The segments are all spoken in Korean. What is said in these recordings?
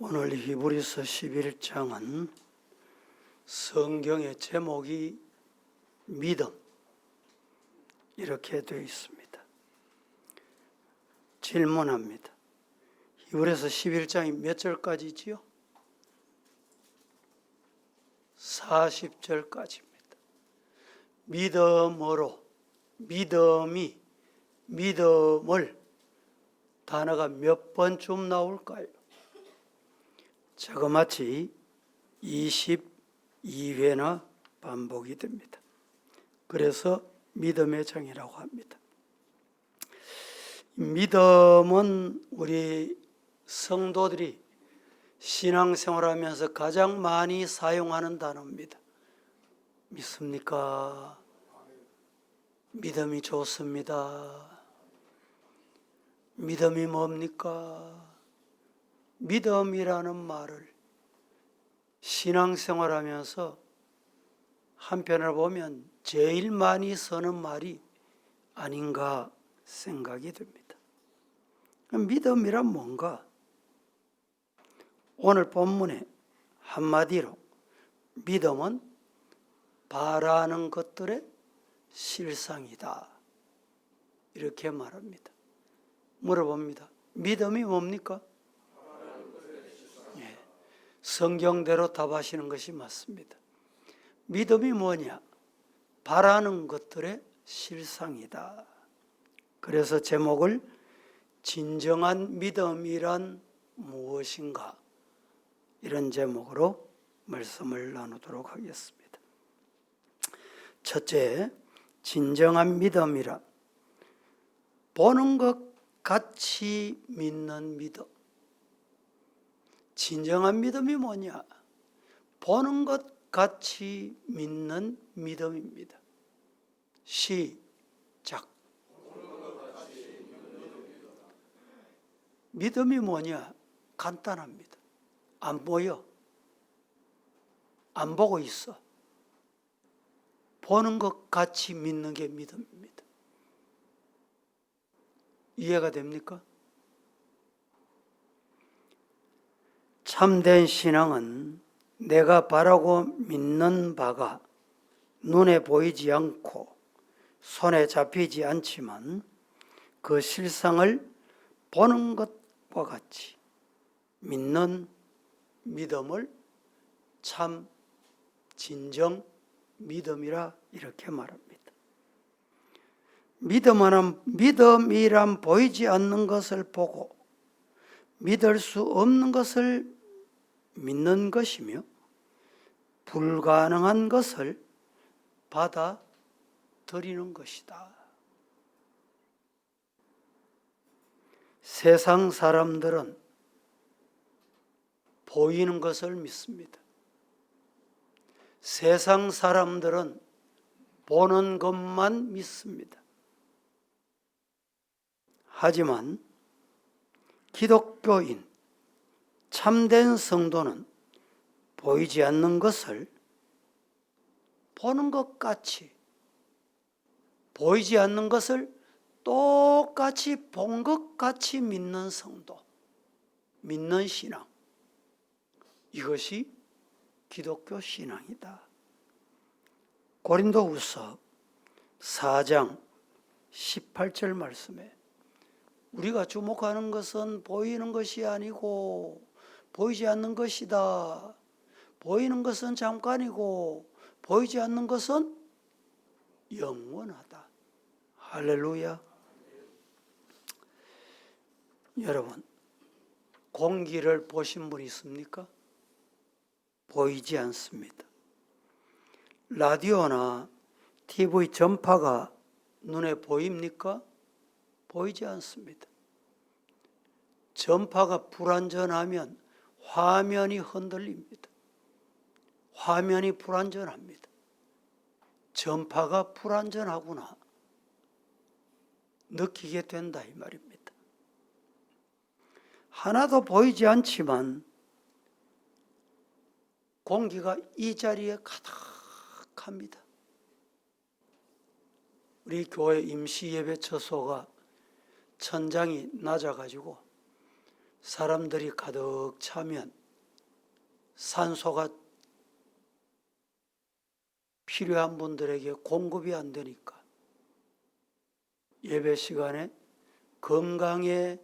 오늘 히브리서 11장은 성경의 제목이 믿음 이렇게 되어 있습니다. 질문합니다. 히브리서 11장이 몇 절까지지요? 40절까지입니다. 믿음으로, 믿음을 단어가 몇 번쯤 나올까요? 자그마치 22회나 반복이 됩니다. 그래서 믿음의 장이라고 합니다. 믿음은 우리 성도들이 신앙생활하면서 가장 많이 사용하는 단어입니다. 믿습니까? 믿음이 좋습니다. 믿음이 뭡니까? 믿음이라는 말을 신앙생활하면서 한편으로 보면 제일 많이 쓰는 말이 아닌가 생각이 듭니다. 믿음이란 뭔가? 오늘 본문에 한마디로 믿음은 바라는 것들의 실상이다 이렇게 말합니다. 물어봅니다. 믿음이 뭡니까? 성경대로 답하시는 것이 맞습니다. 믿음이 뭐냐? 바라는 것들의 실상이다. 그래서 제목을 진정한 믿음이란 무엇인가? 이런 제목으로 말씀을 나누도록 하겠습니다. 첫째, 진정한 믿음이라 보는 것 같이 믿는 믿음. 진정한 믿음이 뭐냐? 보는 것 같이 믿는 믿음입니다. 시작. 믿음이 뭐냐? 간단합니다. 안 보여. 안 보고 있어. 보는 것 같이 믿는 게 믿음입니다. 이해가 됩니까? 참된 신앙은 내가 바라고 믿는 바가 눈에 보이지 않고 손에 잡히지 않지만 그 실상을 보는 것과 같이 믿는 믿음을 참 진정 믿음이라 이렇게 말합니다. 믿음이란 보이지 않는 것을 보고 믿을 수 없는 것을 믿는 것이며 불가능한 것을 받아들이는 것이다. 세상 사람들은 보이는 것을 믿습니다. 세상 사람들은 보는 것만 믿습니다. 하지만 기독교인, 참된 성도는 보이지 않는 것을 보는 것 같이, 보이지 않는 것을 똑같이 본 것 같이 믿는 성도, 믿는 신앙. 이것이 기독교 신앙이다. 고린도후서 4장 18절 말씀에 우리가 주목하는 것은 보이는 것이 아니고 보이지 않는 것이다. 보이는 것은 잠깐이고 보이지 않는 것은 영원하다. 할렐루야. 여러분, 공기를 보신 분 있습니까? 보이지 않습니다. 라디오나 TV 전파가 눈에 보입니까? 보이지 않습니다. 전파가 불안전하면 화면이 흔들립니다. 화면이 불안전합니다. 전파가 불안전하구나 느끼게 된다 이 말입니다. 하나도 보이지 않지만 공기가 이 자리에 가득합니다. 우리 교회 임시 예배 처소가 천장이 낮아가지고 사람들이 가득 차면 산소가 필요한 분들에게 공급이 안 되니까 예배 시간에 건강에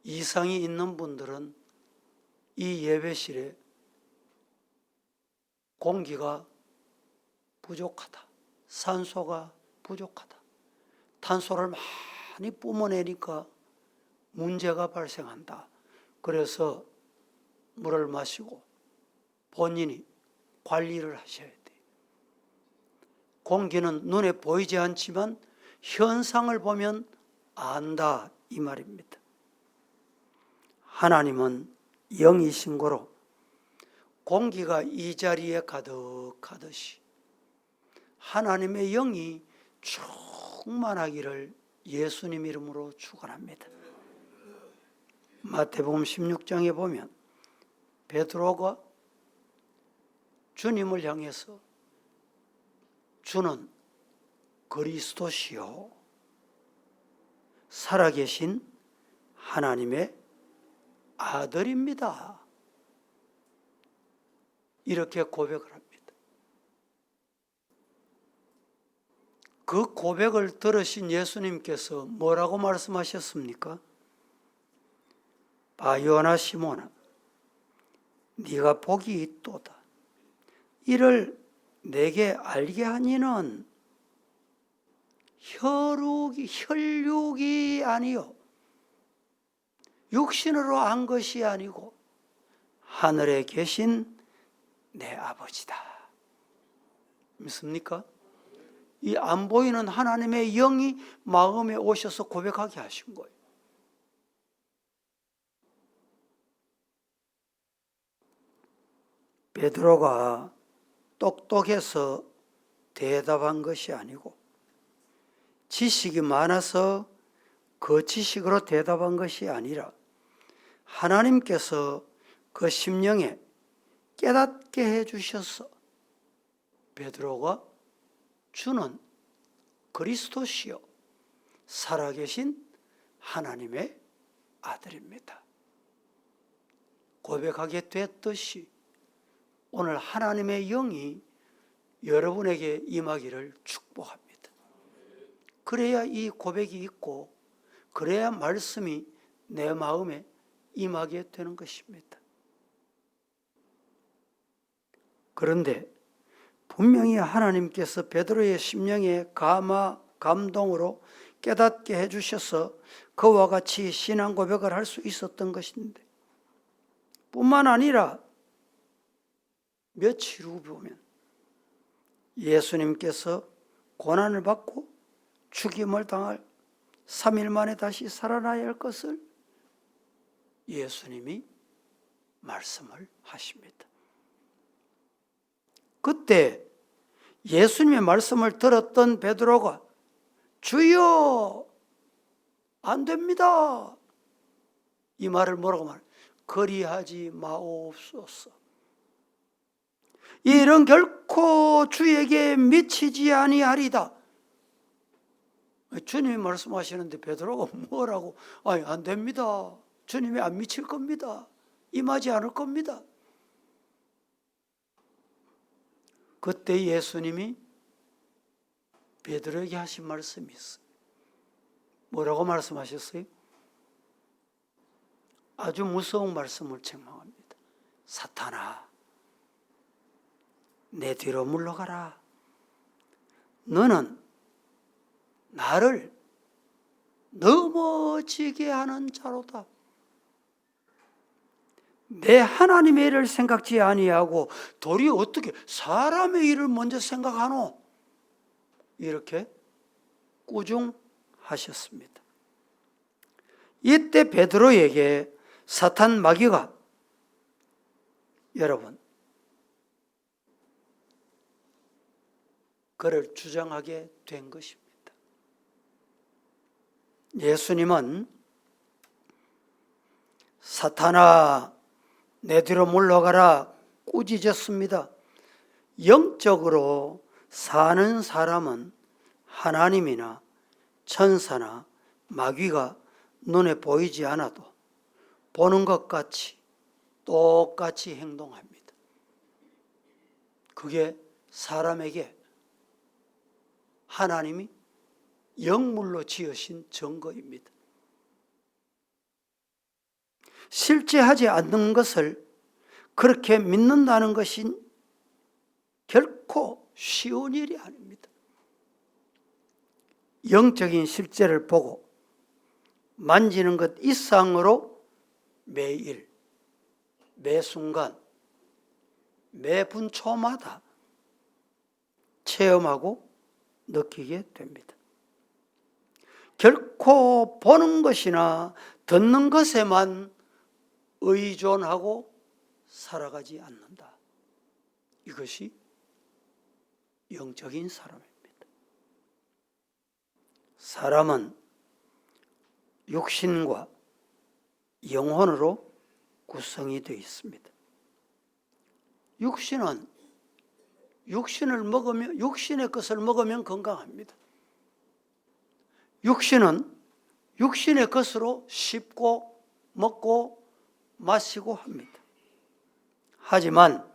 이상이 있는 분들은 이 예배실에 공기가 부족하다, 산소가 부족하다, 탄소를 많이 뿜어내니까 문제가 발생한다. 그래서 물을 마시고 본인이 관리를 하셔야 돼요. 공기는 눈에 보이지 않지만 현상을 보면 안다, 이 말입니다. 하나님은 영이신 거로 공기가 이 자리에 가득하듯이 하나님의 영이 충만하기를 예수님 이름으로 축원합니다. 마태복음 16장에 보면 베드로가 주님을 향해서 주는 그리스도시요 살아계신 하나님의 아들입니다. 이렇게 고백을 합니다. 그 고백을 들으신 예수님께서 뭐라고 말씀하셨습니까? 바요나 시몬아, 네가 복이 있도다. 이를 내게 알게 하니는 혈육이 아니요 육신으로 안 것이 아니고 하늘에 계신 내 아버지다. 믿습니까? 이 안 보이는 하나님의 영이 마음에 오셔서 고백하게 하신 거예요. 베드로가 똑똑해서 대답한 것이 아니고 지식이 많아서 그 지식으로 대답한 것이 아니라 하나님께서 그 심령에 깨닫게 해주셔서 베드로가 주는 그리스도시요 살아계신 하나님의 아들입니다. 고백하게 됐듯이 오늘 하나님의 영이 여러분에게 임하기를 축복합니다. 그래야 이 고백이 있고 그래야 말씀이 내 마음에 임하게 되는 것입니다. 그런데 분명히 하나님께서 베드로의 심령에 감동으로 깨닫게 해주셔서 그와 같이 신앙 고백을 할 수 있었던 것인데 뿐만 아니라 며칠 후 보면 예수님께서 고난을 받고 죽임을 당할 3일 만에 다시 살아나야 할 것을 예수님이 말씀을 하십니다. 그때 예수님의 말씀을 들었던 베드로가 주여 안 됩니다. 이 말을 뭐라고 말해요? 그리하지 마옵소서. 이 일은 결코 주에게 미치지 아니하리다. 주님이 말씀하시는데 베드로가 뭐라고? 아니 안 됩니다. 주님이 안 미칠 겁니다. 임하지 않을 겁니다. 그때 예수님이 베드로에게 하신 말씀이 있어요. 뭐라고 말씀하셨어요? 아주 무서운 말씀을 책망합니다. 사탄아, 내 뒤로 물러가라. 너는 나를 넘어지게 하는 자로다. 내 하나님의 일을 생각지 아니하고 도리어 어떻게 사람의 일을 먼저 생각하노? 이렇게 꾸중하셨습니다. 이때 베드로에게 사탄 마귀가 여러분 그를 주장하게 된 것입니다. 예수님은 사탄아 내 뒤로 물러가라 꾸짖었습니다. 영적으로 사는 사람은 하나님이나 천사나 마귀가 눈에 보이지 않아도 보는 것 같이 똑같이 행동합니다. 그게 사람에게 하나님이 영물로 지으신 증거입니다. 실제 하지 않는 것을 그렇게 믿는다는 것이 결코 쉬운 일이 아닙니다. 영적인 실제를 보고 만지는 것 이상으로 매일, 매 순간, 매 분초마다 체험하고 느끼게 됩니다. 결코 보는 것이나 듣는 것에만 의존하고 살아가지 않는다. 이것이 영적인 사람입니다. 사람은 육신과 영혼으로 구성이 되어 있습니다. 육신의 것을 먹으면 건강합니다. 육신은 육신의 것으로 씹고 먹고 마시고 합니다. 하지만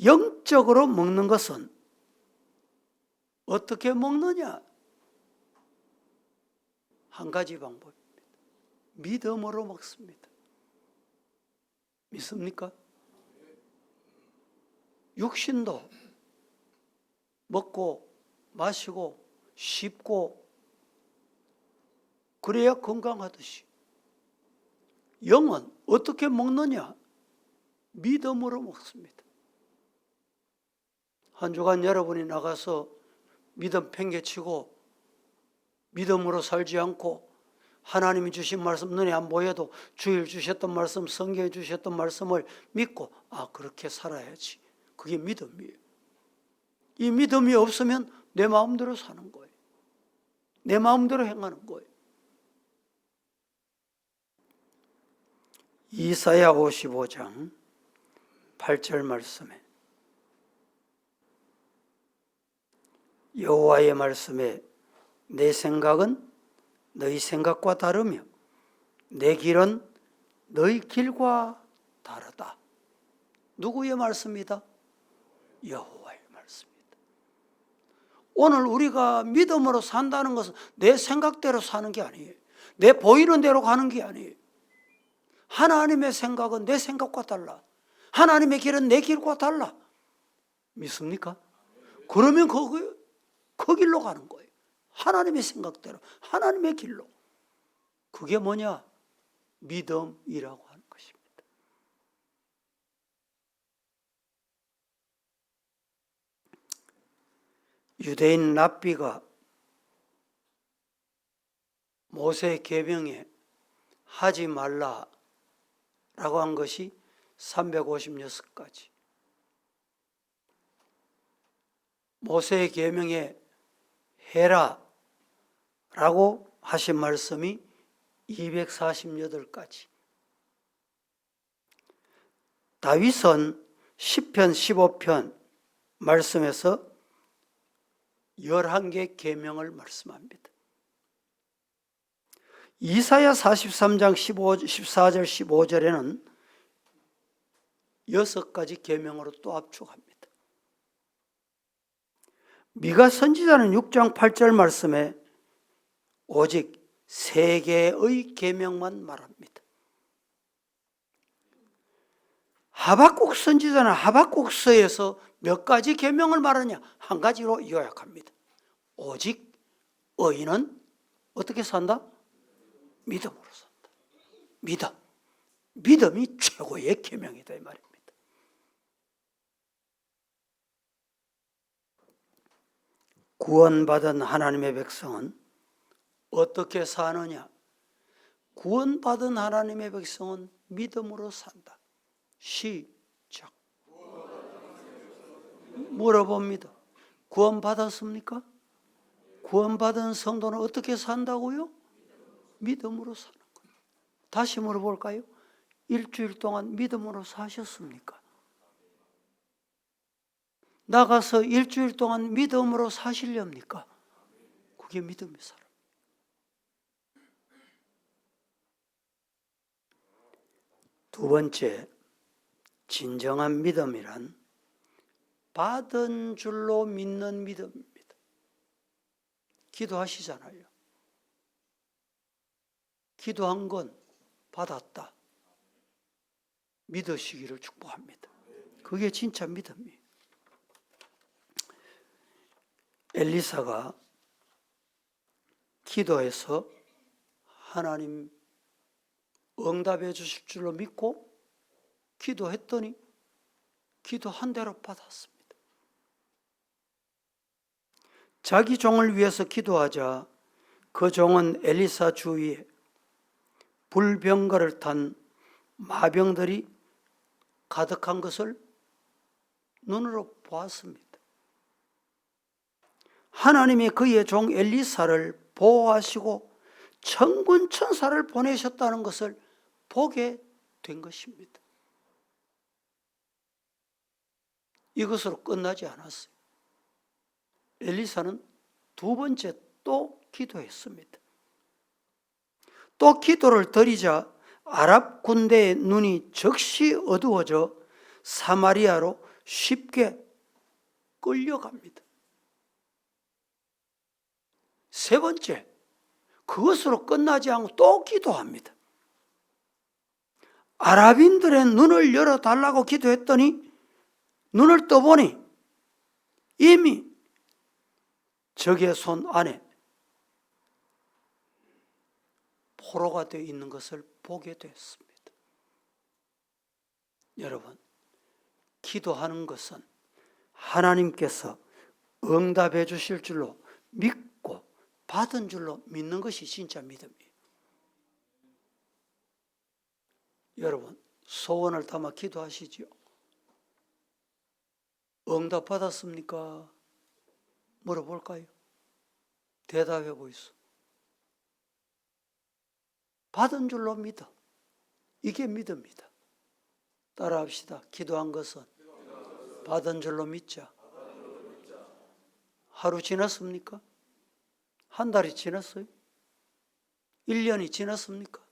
영적으로 먹는 것은 어떻게 먹느냐? 한 가지 방법입니다. 믿음으로 먹습니다. 믿습니까? 육신도 먹고 마시고 씹고 그래야 건강하듯이 영은 어떻게 먹느냐? 믿음으로 먹습니다. 한 주간 여러분이 나가서 믿음 팽개치고 믿음으로 살지 않고 하나님이 주신 말씀 눈에 안 보여도 주일 주셨던 말씀, 성경에 주셨던 말씀을 믿고 그렇게 살아야지. 그게 믿음이에요. 이 믿음이 없으면 내 마음대로 사는 거예요. 내 마음대로 행하는 거예요. 이사야 55장 8절 말씀에 여호와의 말씀에 내 생각은 너희 생각과 다르며 내 길은 너희 길과 다르다. 누구의 말씀이다? 여호와의 말씀이다. 오늘 우리가 믿음으로 산다는 것은 내 생각대로 사는 게 아니에요. 내 보이는 대로 가는 게 아니에요. 하나님의 생각은 내 생각과 달라. 하나님의 길은 내 길과 달라. 믿습니까? 그러면 그 길로 가는 거예요. 하나님의 생각대로, 하나님의 길로. 그게 뭐냐? 믿음이라고 하는 것입니다. 유대인 랍비가 모세 계명에 하지 말라라고 한 것이 356가지. 모세의 계명에 해라라고 하신 말씀이 248가지. 다윗은 시편 15편 말씀에서 11개 계명을 말씀합니다. 이사야 43장 14절 15절에는 6가지 계명으로 또 압축합니다. 미가 선지자는 6장 8절 말씀에 오직 3개의 계명만 말합니다. 하박국 선지자는 하박국서에서 몇 가지 계명을 말하냐? 한 가지로 요약합니다. 오직 의인은 어떻게 산다? 믿음으로 산다. 믿음이 최고의 계명이다 이 말입니다. 구원받은 하나님의 백성은 어떻게 사느냐? 구원받은 하나님의 백성은 믿음으로 산다. 시작. 물어봅니다. 구원받았습니까? 구원받은 성도는 어떻게 산다고요? 믿음으로 사는 거예요. 다시 물어볼까요? 일주일 동안 믿음으로 사셨습니까? 나가서 일주일 동안 믿음으로 사시렵니까? 그게 믿음의 사람. 두 번째, 진정한 믿음이란 받은 줄로 믿는 믿음입니다. 기도하시잖아요. 기도한 건 받았다. 믿으시기를 축복합니다. 그게 진짜 믿음이에요. 엘리사가 기도해서 하나님 응답해 주실 줄로 믿고 기도했더니 기도한 대로 받았습니다. 자기 종을 위해서 기도하자 그 종은 엘리사 주위에 불병거를 탄 마병들이 가득한 것을 눈으로 보았습니다. 하나님이 그의 종 엘리사를 보호하시고 천군 천사를 보내셨다는 것을 보게 된 것입니다. 이것으로 끝나지 않았어요. 엘리사는 두 번째 또 기도했습니다. 또 기도를 드리자 아랍 군대의 눈이 즉시 어두워져 사마리아로 쉽게 끌려갑니다. 세 번째, 그것으로 끝나지 않고 또 기도합니다. 아랍인들의 눈을 열어달라고 기도했더니 눈을 떠보니 이미 적의 손 안에 포로가 되어 있는 것을 보게 됐습니다. 여러분, 기도하는 것은 하나님께서 응답해 주실 줄로 믿고 받은 줄로 믿는 것이 진짜 믿음이에요. 여러분, 소원을 담아 기도하시지요. 응답 받았습니까? 물어볼까요? 대답해 보이소. 받은 줄로 믿어. 이게 믿음이다. 따라합시다. 기도한 것은 받은 줄로 믿자. 하루 지났습니까? 한 달이 지났어요? 1년이 지났습니까?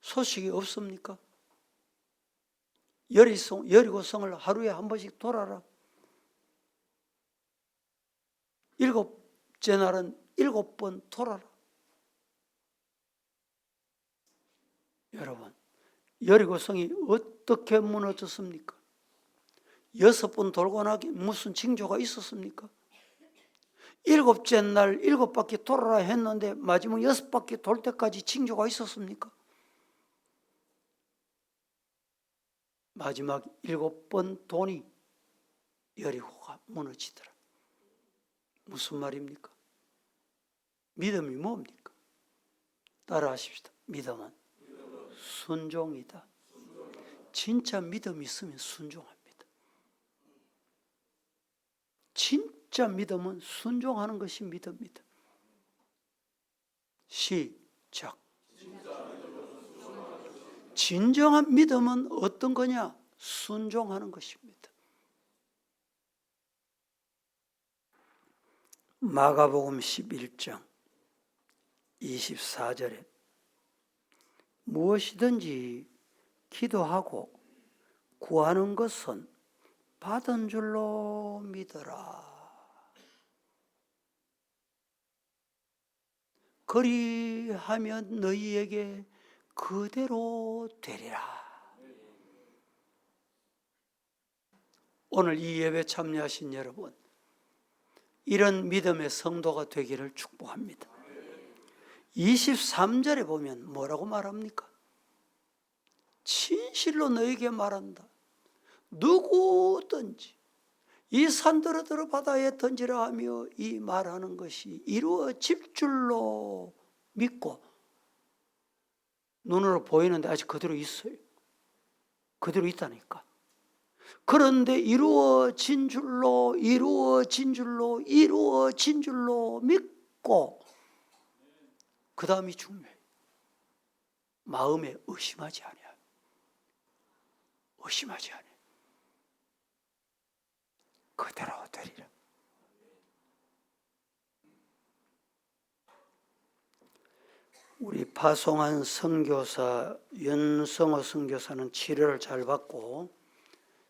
소식이 없습니까? 여리고성을 하루에 한 번씩 돌아라. 7째 날은 7번 돌아라. 여러분, 여리고성이 어떻게 무너졌습니까? 6번 돌고 나기 무슨 징조가 있었습니까? 7째 날 7바퀴 돌아라 했는데 마지막 6바퀴 돌 때까지 징조가 있었습니까? 마지막 7번 도니 여리고가 무너지더라. 무슨 말입니까? 믿음이 뭡니까? 따라하십시다. 믿음은 순종이다. 진짜 믿음이 있으면 순종합니다. 진짜 믿음은 순종하는 것이 믿음입니다. 시작. 진정한 믿음은 어떤 거냐? 순종하는 것입니다. 마가복음 11장 24절에 무엇이든지 기도하고 구하는 것은 받은 줄로 믿어라. 그리하면 너희에게 그대로 되리라. 오늘 이 예배 참여하신 여러분, 이런 믿음의 성도가 되기를 축복합니다. 23절에 보면 뭐라고 말합니까? 진실로 너에게 말한다. 누구든지 이 산들어 들어 바다에 던지라 하며 이 말하는 것이 이루어질 줄로 믿고, 눈으로 보이는데 아직 그대로 있어요. 그대로 있다니까. 그런데 이루어진 줄로 믿고, 그 다음이 중요해요. 마음에 의심하지 않아요. 의심하지 않아요. 그대로 되리라. 우리 파송한 선교사 윤성호 선교사는 치료를 잘 받고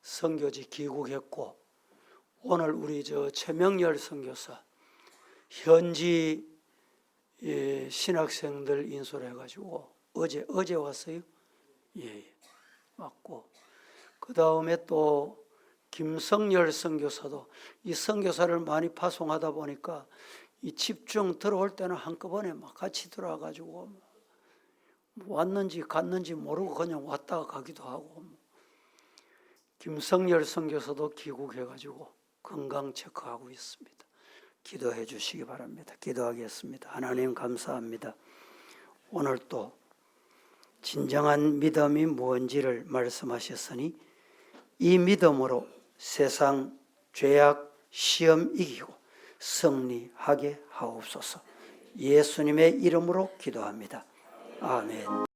선교지 귀국했고, 오늘 우리 최명열 선교사 현지 신학생들 인솔해 가지고 어제 왔어요. 예, 왔고, 그 다음에 또 김성열 선교사도, 이 선교사를 많이 파송하다 보니까 이 집중 들어올 때는 한꺼번에 막 같이 들어와 가지고 왔는지 갔는지 모르고 그냥 왔다가 가기도 하고, 김성열 선교사도 귀국해 가지고 건강 체크하고 있습니다. 기도해 주시기 바랍니다. 기도하겠습니다. 하나님 감사합니다. 오늘 또 진정한 믿음이 뭔지를 말씀하셨으니 이 믿음으로 세상 죄악 시험 이기고 승리하게 하옵소서. 예수님의 이름으로 기도합니다. 아멘.